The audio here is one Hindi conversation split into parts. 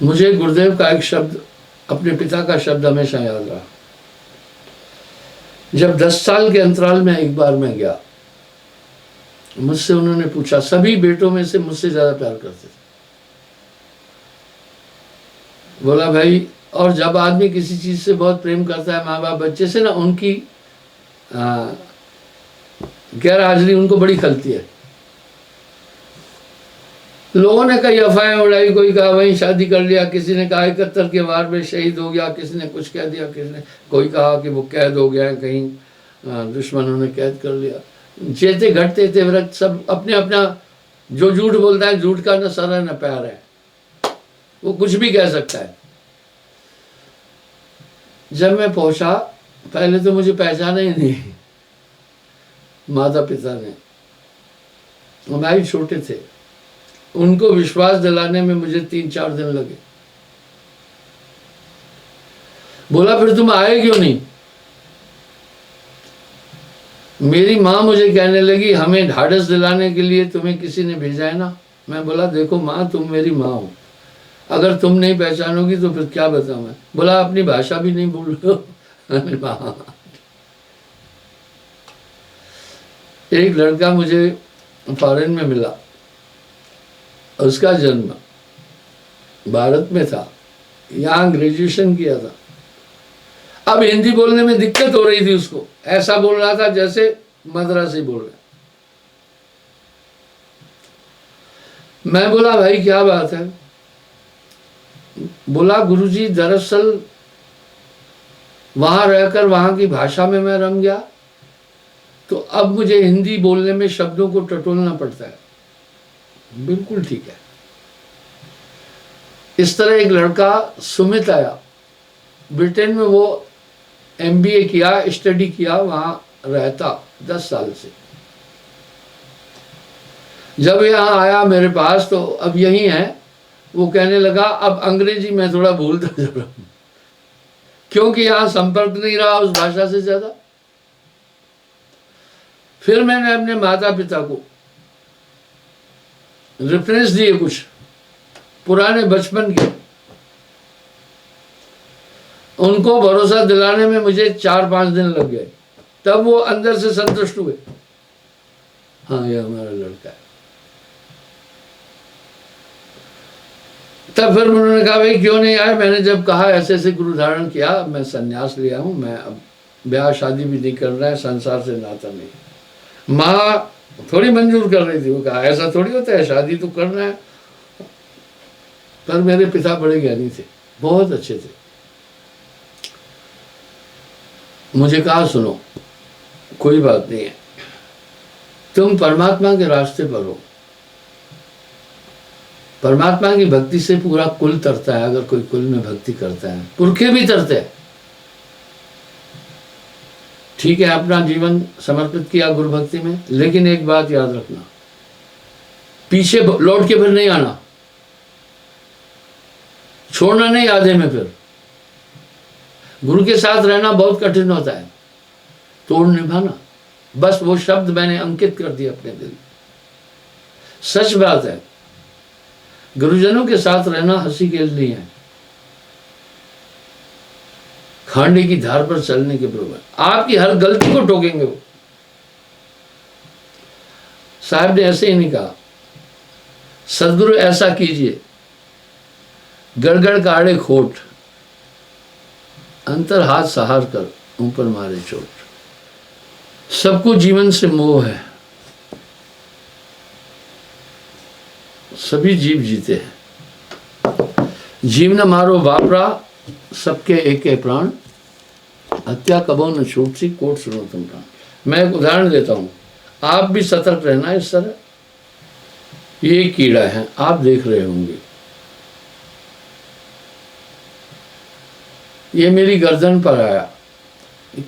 मुझे गुरुदेव का एक शब्द, अपने पिता का शब्द हमेशा याद रहा। जब 10 साल के अंतराल में एक बार मैं गया, मुझसे उन्होंने पूछा, सभी बेटों में से मुझसे ज्यादा प्यार करते थे। बोला भाई, और जब आदमी किसी चीज से बहुत प्रेम करता है, माँ बाप बच्चे से ना, उनकी गैर हाजिरी उनको बड़ी खलती है। लोगों ने कई अफवाहें उड़ाई, कोई कहा वहीं शादी कर लिया, किसी ने कहा 71 के वार में शहीद हो गया, किसी ने कुछ कह दिया, किसी ने कोई कहा कि वो कैद हो गया है, कहीं दुश्मनों ने कैद कर लिया। जेते घटते थे व्रत, सब अपने अपना, जो झूठ बोलता है झूठ का न सर है न पैर है, वो कुछ भी कह सकता है। जब मैं पहुंचा, पहले तो मुझे पहचाना ही नहीं माता पिता ने, भाई छोटे थे, उनको विश्वास दिलाने में मुझे 3-4 दिन लगे। बोला फिर तुम आए क्यों नहीं? मेरी माँ मुझे कहने लगी हमें ढाढ़स दिलाने के लिए तुम्हें किसी ने भेजा है ना। मैं बोला देखो माँ, तुम मेरी माँ हो, अगर तुम नहीं पहचानोगी तो फिर क्या बताऊं मैं। बोला अपनी भाषा भी नहीं बोल रहे हो। एक लड़का मुझे फॉरेन में मिला, उसका जन्म भारत में था, यहाँ ग्रेजुएशन किया था। अब हिंदी बोलने में दिक्कत हो रही थी उसको, ऐसा बोल रहा था जैसे मद्रासी बोल रहा। मैं बोला भाई क्या बात है? बोला गुरुजी दरअसल वहां रहकर वहां की भाषा में मैं रम गया, तो अब मुझे हिंदी बोलने में शब्दों को टटोलना पड़ता है। बिल्कुल ठीक है। इस तरह एक लड़का सुमित आया, ब्रिटेन में वो MBA किया, स्टडी किया, वहां रहता 10 साल से। जब यहाँ आया मेरे पास, तो अब यही है, वो कहने लगा अब अंग्रेजी में थोड़ा भूलता जा रहा हूं, क्योंकि यहाँ संपर्क नहीं रहा उस भाषा से ज्यादा। फिर मैंने अपने माता पिता को रेफरेंस दिए कुछ पुराने बचपन के, उनको भरोसा दिलाने में मुझे 4-5 दिन लग गए, तब वो अंदर से संतुष्ट हुए, हाँ ये हमारा लड़का है। तब फिर उन्होंने कहा भाई क्यों नहीं आए? मैंने जब कहा ऐसे ऐसे गुरु धारण किया, मैं संन्यास लिया हूं, मैं अब ब्याह शादी भी नहीं कर रहा है, संसार से नाता नहीं। माँ थोड़ी मंजूर कर रही थी, वो कहा ऐसा थोड़ी होता है, शादी तो करना है। पर मेरे पिता बड़े ज्ञानी थे, बहुत अच्छे थे। मुझे कहा सुनो कोई बात नहीं है, तुम परमात्मा के रास्ते पर हो, परमात्मा की भक्ति से पूरा कुल तरता है। अगर कोई कुल में भक्ति करता है, पुरखे भी तरते हैं। ठीक है, अपना जीवन समर्पित किया गुरु भक्ति में, लेकिन एक बात याद रखना, पीछे लौट के फिर नहीं आना, छोड़ना नहीं आधे में। फिर गुरु के साथ रहना बहुत कठिन होता है, तोड़ निभाना। बस वो शब्द मैंने अंकित कर दिया अपने दिल। सच बात है, गुरुजनों के साथ रहना हंसी खेल नहीं है, खांडे की धार पर चलने के बराबर। आपकी हर गलती को टोकेंगे वो। साहब ने ऐसे ही नहीं कहा, सदगुरु ऐसा कीजिए, गड़गड़ काढ़े खोट, अंतर हाथ सहार कर ऊपर मारे चोट। सबको जीवन से मोह है, सभी जीव जीते हैं। जीव न मारो वापरा, सबके एक प्राण, हत्या कबो न छूट सी, कोट सुनो तुम प्राण। मैं एक उदाहरण देता हूं, आप भी सतर्क रहना। इस तरह ये कीड़ा है, आप देख रहे होंगे, ये मेरी गर्दन पर आया।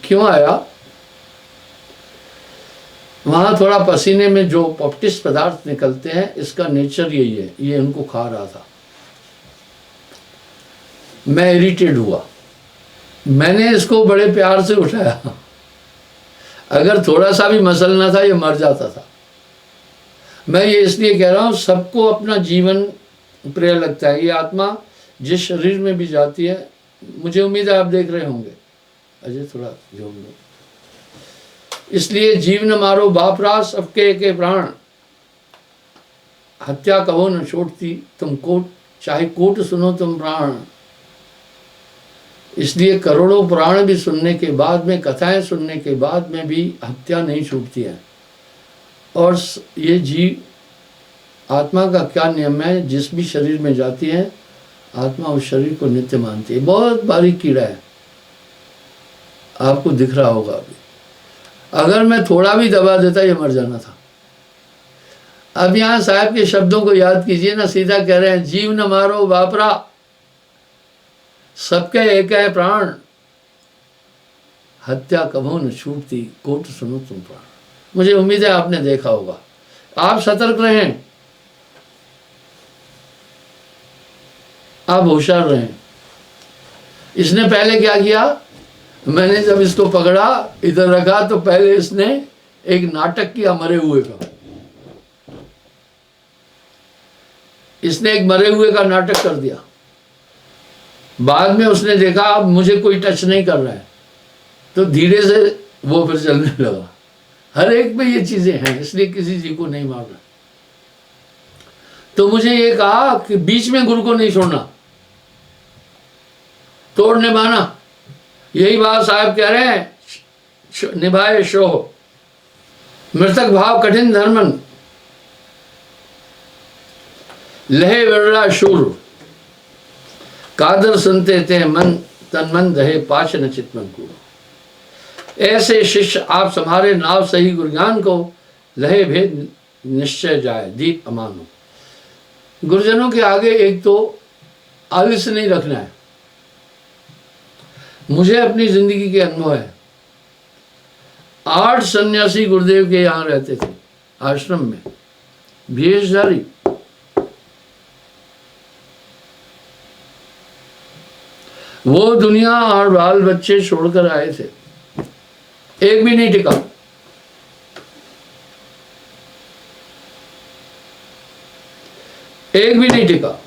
क्यों आया? वहां थोड़ा पसीने में जो अपशिष्ट पदार्थ निकलते हैं, इसका नेचर यही है, ये उनको खा रहा था। मैं इरिटेट हुआ, मैंने इसको बड़े प्यार से उठाया। अगर थोड़ा सा भी मसलना था, ये मर जाता था। मैं ये इसलिए कह रहा हूं, सबको अपना जीवन प्रिय लगता है। ये आत्मा जिस शरीर में भी जाती है, मुझे उम्मीद है आप देख रहे होंगे, अजय थोड़ा जोड़ लो। इसलिए जीव न मारो बापरा, सबके के प्राण, हत्या कहो न छोड़ती तुम कोट, चाहे कोट सुनो तुम प्राण। इसलिए करोड़ों पुराण भी सुनने के बाद में, कथाएं सुनने के बाद में भी हत्या नहीं छूटती है। और ये जीव आत्मा का क्या नियम है, जिस भी शरीर में जाती है आत्मा उस शरीर को नित्य मानती है। बहुत बारीक कीड़ा है, आपको दिख रहा होगा अभी। अगर मैं थोड़ा भी दबा देता ये मर जाना था। अब यहाँ साहब के शब्दों को याद कीजिए ना, सीधा कह रहे हैं जीव न मारो बापरा, सबके एक है प्राण, हत्या कभो न छूटती कोट सुनो तुम प्राण। मुझे उम्मीद है आपने देखा होगा। आप सतर्क रहें, आप होशियार रहें। इसने पहले क्या किया, मैंने जब इसको पकड़ा इधर रखा तो पहले इसने एक नाटक किया मरे हुए का। इसने एक मरे हुए का नाटक कर दिया। बाद में उसने देखा अब मुझे कोई टच नहीं कर रहा है, तो धीरे से वो फिर चलने लगा। हर एक में ये चीजें हैं, इसलिए किसी जी को नहीं मारना। तो मुझे ये कहा कि बीच में गुरु को नहीं छोड़ना, तोड़ निभाना। यही बात साहब कह रहे हैं, निभाए शोह मृतक भाव कठिन धर्मन, लहे विरला शूर, कादर सुनते थे मन तन मन रहे पाश न चितमन को। ऐसे शिष्य आप संभारे नाव सही गुरु ज्ञान को, लहे भेद निश्चय जाए दीप अमानो। गुरुजनों के आगे एक तो आलस्य नहीं रखना है। मुझे अपनी जिंदगी के अनुभव है। 8 सन्यासी गुरुदेव के यहाँ रहते थे आश्रम में, भेषधारी। वो दुनिया और बाल बच्चे छोड़कर आए थे, एक भी नहीं टिका। एक भी नहीं टिका।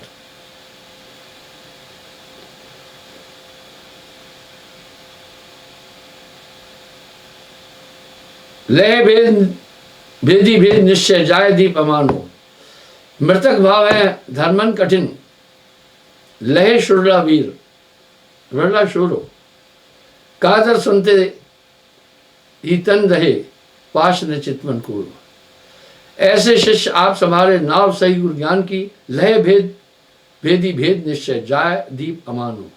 लय भेद भेदी भेद निश्चय जाय दीप अमानो। मृतक भाव है धर्मन कठिन, लहे शुरला वीर, विरला शूरो, कादर सुनते ही तन रहे पाश न चितमन कूर। ऐसे शिष्य आप संभारे नाव सही गुरु ज्ञान की, लय भेद भेदी भेद निश्चय जाय दीप अमानो।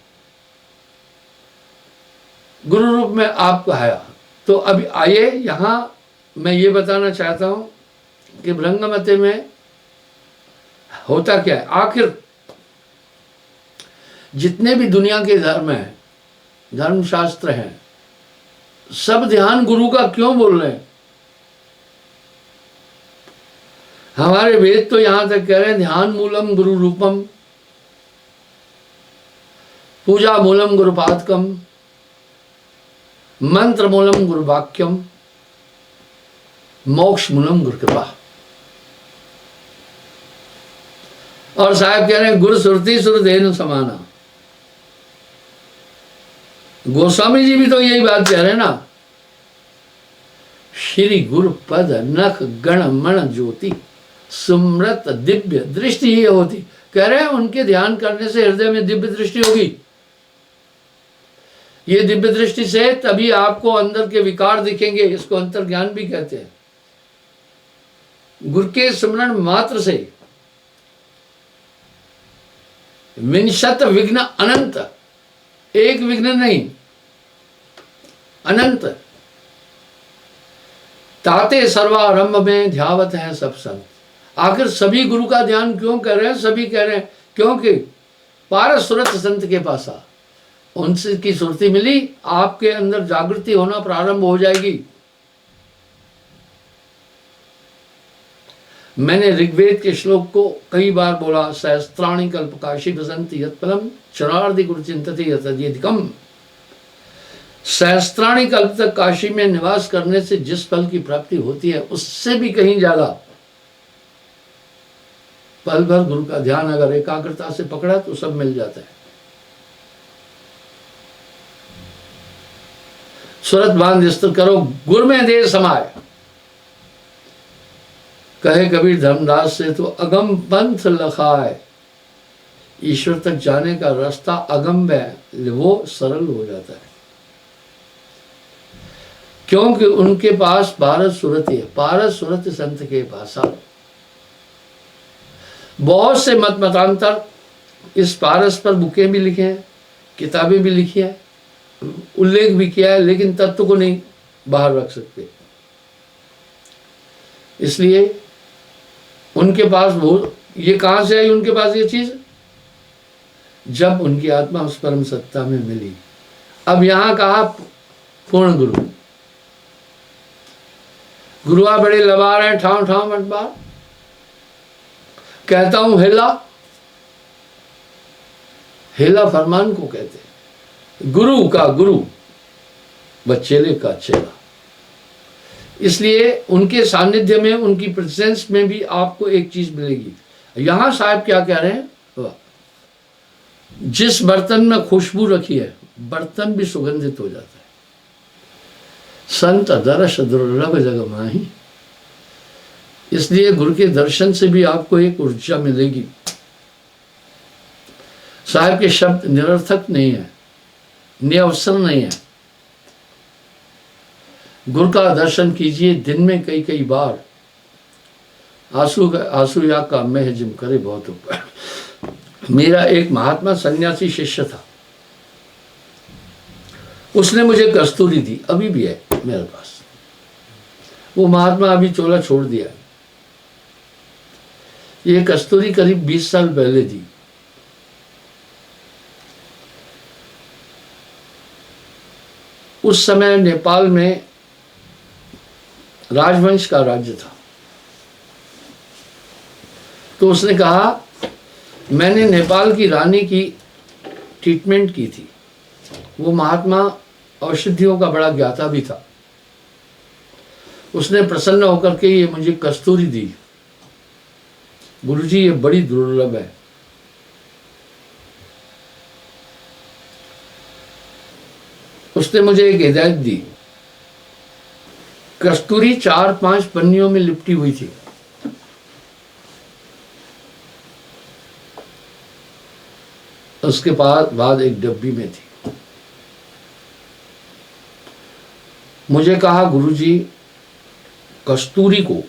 गुरु रूप में आपको आया। तो अभी आइए, यहाँ मैं ये बताना चाहता हूँ कि भृंगमते में होता क्या है। आखिर जितने भी दुनिया के धर्म हैं, धर्मशास्त्र हैं, सब ध्यान गुरु का क्यों बोल रहे हैं? हमारे वेद तो यहां तक कह रहे हैं ध्यान मूलम गुरु रूपम, पूजा मूलम गुरु पादकम, मंत्र मूलम गुरु वाक्यम, मोक्ष मूलम गुरु कृपा। और साहब कह रहे हैं गुरु सुरति सुरधेनु समाना। गोस्वामी जी भी तो यही बात कह रहे हैं ना, श्री गुरु पद नख गण मण ज्योति, सुमृत दिव्य दृष्टि ही होती। कह रहे हैं उनके ध्यान करने से हृदय में दिव्य दृष्टि होगी। ये दिव्य दृष्टि से तभी आपको अंदर के विकार दिखेंगे, इसको अंतर ज्ञान भी कहते हैं। गुरु के स्मरण मात्र से विंशत विघ्न अनंत, एक विघ्न नहीं अनंत, ताते सर्वारंभ में ध्यावत है सब संत। आखिर सभी गुरु का ध्यान क्यों कर रहे हैं? सभी कह रहे हैं क्योंकि पारस सुरत संत के पास आ, उनसे की सुरती मिली, आपके अंदर जागृति होना प्रारंभ हो जाएगी। मैंने ऋग्वेद के श्लोक को कई बार बोला, सहस्त्राणि कल्पकाशी वसंति यत्फलम चरार्धि गुरु चिंतति यतद्यधिकम। सहस्त्राणि कल्प तक काशी में निवास करने से जिस फल की प्राप्ति होती है उससे भी कहीं ज्यादा पल भर गुरु का ध्यान अगर एकाग्रता से पकड़ा तो सब मिल जाता है। सूरत बांध स्थिर करो, गुर में देर समाये। कहे कबीर धर्मदास से तो अगम पंथ लखाए। ईश्वर तक जाने का रास्ता अगम है, वो सरल हो जाता है, क्योंकि उनके पास पारस सूरत है। पारस सूरत संत के पासा। बहुत से मत मतांतर इस पारस पर बुकें भी लिखे हैं, किताबें भी लिखी हैं, उल्लेख भी किया है, लेकिन तत्व को नहीं बाहर रख सकते। इसलिए उनके पास वो, ये कहां से आई उनके पास ये चीज? जब उनकी आत्मा उस परम सत्ता में मिली। अब यहां कहा पूर्ण गुरु। गुरुआ बड़े लबार हैं, ठाव ठाव मतबार। कहता हूं हेला, हेला फरमान को कहते हैं। गुरु का गुरु, बच्चेले का चेला। इसलिए उनके सानिध्य में, उनकी प्रेजेंस में भी आपको एक चीज मिलेगी। यहां साहब क्या कह रहे हैं? जिस बर्तन में खुशबू रखी है, बर्तन भी सुगंधित हो जाता है। संत दर्श दुर्लभ जग माही। इसलिए गुरु के दर्शन से भी आपको एक ऊर्जा मिलेगी। साहब के शब्द निरर्थक नहीं है, निअवसर नहीं है। गुरु का दर्शन कीजिए दिन में कई कई बार। आंसू या का मैं जिम करे बहुत ऊपर। मेरा एक महात्मा सन्यासी शिष्य था, उसने मुझे कस्तूरी दी, अभी भी है मेरे पास। वो महात्मा अभी चोला छोड़ दिया। ये कस्तूरी करीब 20 साल पहले दी। उस समय नेपाल में राजवंश का राज्य था। तो उसने कहा, मैंने नेपाल की रानी की ट्रीटमेंट की थी। वो महात्मा औषधियों का बड़ा ज्ञाता भी था। उसने प्रसन्न होकर के ये मुझे कस्तूरी दी। गुरुजी ये बड़ी दुर्लभ है। उसने मुझे एक हिदायत दी। कस्तूरी 4-5 पन्नियों में लिपटी हुई थी। उसके बाद एक डब्बी में थी। मुझे कहा, गुरुजी कस्तूरी को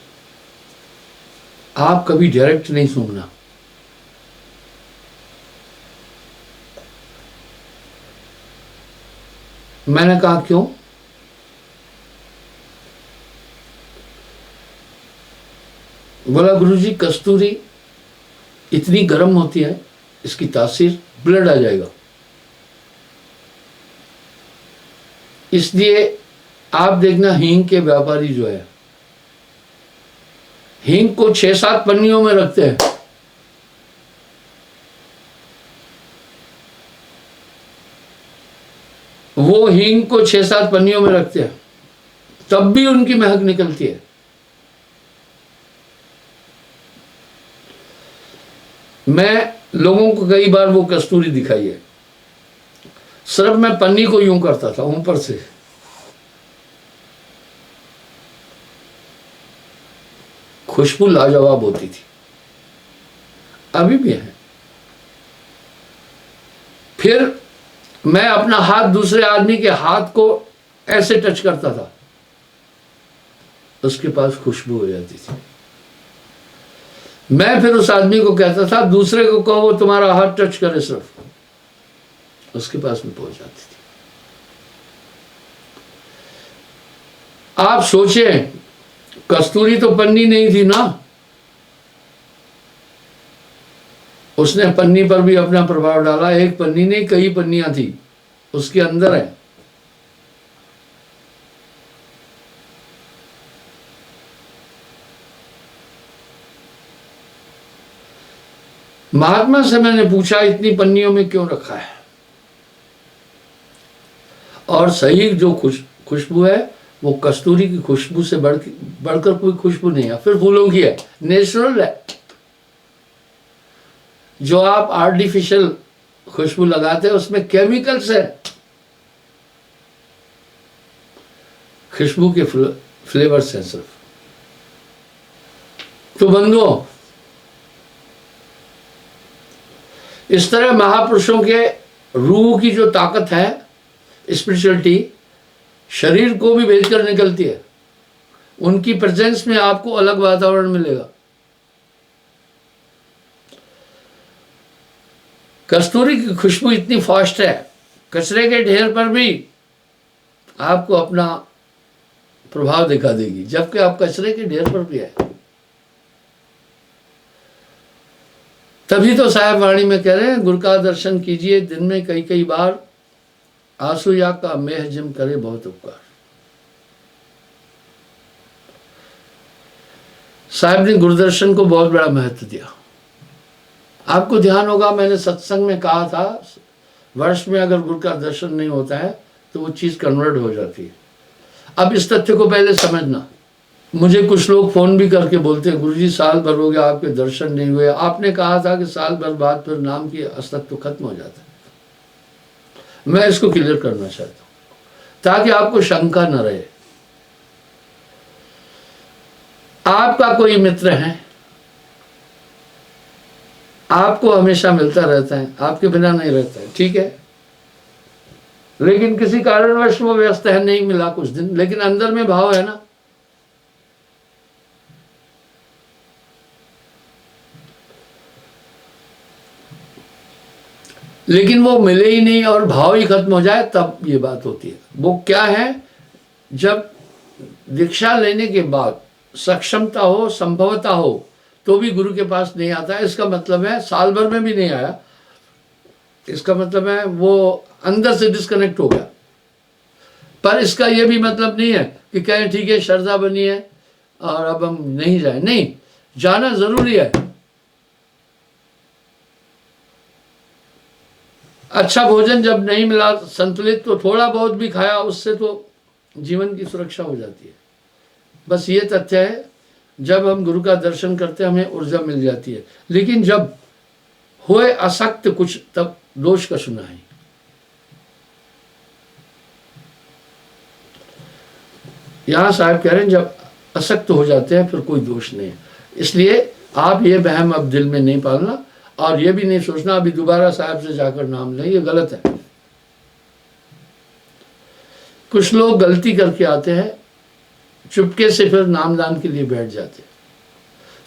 आप कभी डायरेक्ट नहीं सूंघना। मैंने कहा क्यों? बोला, गुरुजी कस्तूरी इतनी गर्म होती है, इसकी तासीर ब्लड आ जाएगा। इसलिए आप देखना, हींग के व्यापारी जो है, हींग को 6-7 पन्नियों में रखते हैं। वो हींग को 6-7 पन्नियों में रखते हैं, तब भी उनकी महक निकलती है। मैं लोगों को कई बार वो कस्तूरी दिखाई है। सिर्फ मैं पन्नी को यूं करता था ऊपर से, खुशबू लाजवाब होती थी, अभी भी है। फिर मैं अपना हाथ दूसरे आदमी के हाथ को ऐसे टच करता था, उसके पास खुशबू हो जाती थी। मैं फिर उस आदमी को कहता था, दूसरे को कहो वो तुम्हारा हाथ टच करे, सिर्फ उसके पास में पहुंच जाती थी। आप सोचें, कस्तूरी तो पन्नी नहीं थी ना, उसने पन्नी पर भी अपना प्रभाव डाला। एक पन्नी नहीं, कई पन्नियां थी उसके अंदर है। महात्मा से मैंने पूछा, इतनी पन्नियों में क्यों रखा है? और सही जो खुशबू है वो कस्तूरी की खुशबू से बढ़कर कोई खुशबू नहीं है। फिर फूलों की है, नेचुरल है। जो आप आर्टिफिशियल खुशबू लगाते हैं उसमें केमिकल्स है, खुशबू के फ्लेवर्स हैं सिर्फ। तो बंधुओं, इस तरह महापुरुषों के रूह की जो ताकत है, स्पिरिचुअलिटी, शरीर को भी भेजकर निकलती है। उनकी प्रेजेंस में आपको अलग वातावरण मिलेगा। कस्तूरी की खुशबू इतनी फास्ट है, कचरे के ढेर पर भी आपको अपना प्रभाव दिखा देगी, जबकि आप कचरे के ढेर पर भी है। तभी तो साहब वाणी में कह रहे हैं, गुरु का दर्शन कीजिए दिन में कई कई बार, आंसू या का मेह जिम करे बहुत उपकार। साहब ने गुरुदर्शन को बहुत बड़ा महत्व दिया। आपको ध्यान होगा, मैंने सत्संग में कहा था, वर्ष में अगर गुरु का दर्शन नहीं होता है तो वो चीज कन्वर्ट हो जाती है। अब इस तथ्य को पहले समझना। मुझे कुछ लोग फोन भी करके बोलते हैं, गुरुजी साल भर हो गया आपके दर्शन नहीं हुए। आपने कहा था कि साल भर बाद फिर नाम की अस्तित्व खत्म हो जाता है। मैं इसको क्लियर करना चाहता हूं ताकि आपको शंका न रहे। आपका कोई मित्र है, आपको हमेशा मिलता रहता है, आपके बिना नहीं रहता है, ठीक है, लेकिन किसी कारणवश वो व्यस्त है, नहीं मिला कुछ दिन, लेकिन अंदर में भाव है ना। लेकिन वो मिले ही नहीं और भाव ही खत्म हो जाए, तब ये बात होती है। वो क्या है, जब दीक्षा लेने के बाद सक्षमता हो, संभवता हो, तो भी गुरु के पास नहीं आता है। इसका मतलब है साल भर में भी नहीं आया, इसका मतलब है वो अंदर से डिस्कनेक्ट हो गया। पर इसका यह भी मतलब नहीं है कि कहें ठीक है श्रद्धा बनी है और अब हम नहीं जाए। नहीं, जाना जरूरी है। अच्छा भोजन जब नहीं मिला संतुलित, तो थोड़ा बहुत भी खाया, उससे तो जीवन की सुरक्षा हो जाती है। बस ये तथ्य है, जब हम गुरु का दर्शन करते हैं हमें ऊर्जा मिल जाती है। लेकिन जब होए असक्त कुछ, तब दोष का सुनाई। यहां साहब कह रहे हैं जब असक्त हो जाते हैं फिर कोई दोष नहीं है। इसलिए आप ये वहम अब दिल में नहीं पालना और ये भी नहीं सोचना अभी दोबारा साहब से जाकर नाम लें, ये गलत है। कुछ लोग गलती करके आते हैं, चुपके से फिर नामदान के लिए बैठ जाते हैं,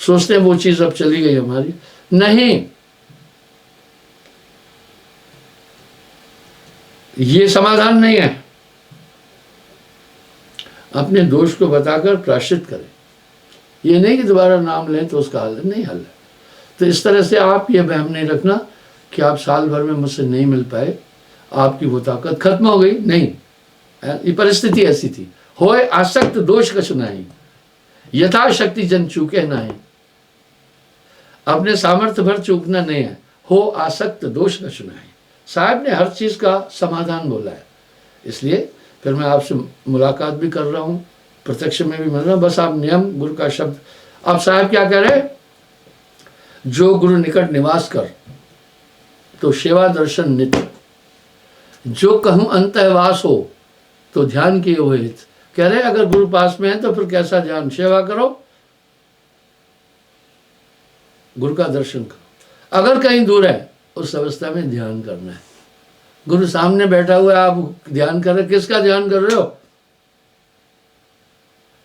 सोचते हैं वो चीज अब चली गई हमारी। नहीं, ये समाधान नहीं है। अपने दोष को बताकर प्रायश्चित करें। ये नहीं कि दोबारा नाम लें तो उसका हल है, नहीं हल है। तो इस तरह से आप ये वहम नहीं रखना कि आप साल भर में मुझसे नहीं मिल पाए, आपकी वो ताकत खत्म हो गई। नहीं, ये परिस्थिति ऐसी थी। होए आसक्त दोष कछु नहीं, यथाशक्ति जन चूके नहीं। अपने सामर्थ्य भर चूकना नहीं है। हो आसक्त दोष कछु नहीं। साहब ने हर चीज का समाधान बोला है। इसलिए फिर मैं आपसे मुलाकात भी कर रहा हूँ, प्रत्यक्ष में भी मिल रहा हूँ। बस आप नियम गुरु का शब्द। अब साहब क्या कह रहे हैं, जो गुरु निकट निवास कर तो सेवा दर्शन नित्य, जो कहूँ अंतःवास हो तो ध्यान किए हुए हित। कह रहे अगर गुरु पास में है तो फिर कैसा ध्यान, सेवा करो, गुरु का दर्शन करो। अगर कहीं दूर है उस अवस्था में ध्यान करना है। गुरु सामने बैठा हुआ है, आप ध्यान कर रहे, किसका ध्यान कर रहे हो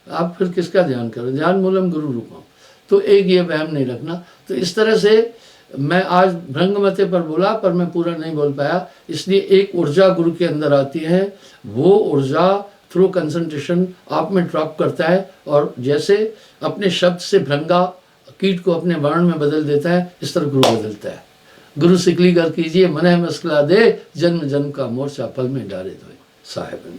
आप? फिर किसका ध्यान कर रहे हो? ध्यान मूलम गुरु रूपम। तो एक ये वहम नहीं रखना। तो इस तरह से मैं आज भृंगमते पर बोला, पर मैं पूरा नहीं बोल पाया। इसलिए एक ऊर्जा गुरु के अंदर आती है, वो ऊर्जा थ्रू कंसंट्रेशन आप में ड्रॉप करता है, और जैसे अपने शब्द से भृंगा कीट को अपने वर्ण में बदल देता है, इस तरह गुरु बदलता है। गुरु सिकली कर कीजिए, मन है मस्कला दे, जन्म जन्म का मोर्चा पल में डाले धोए। साहेब।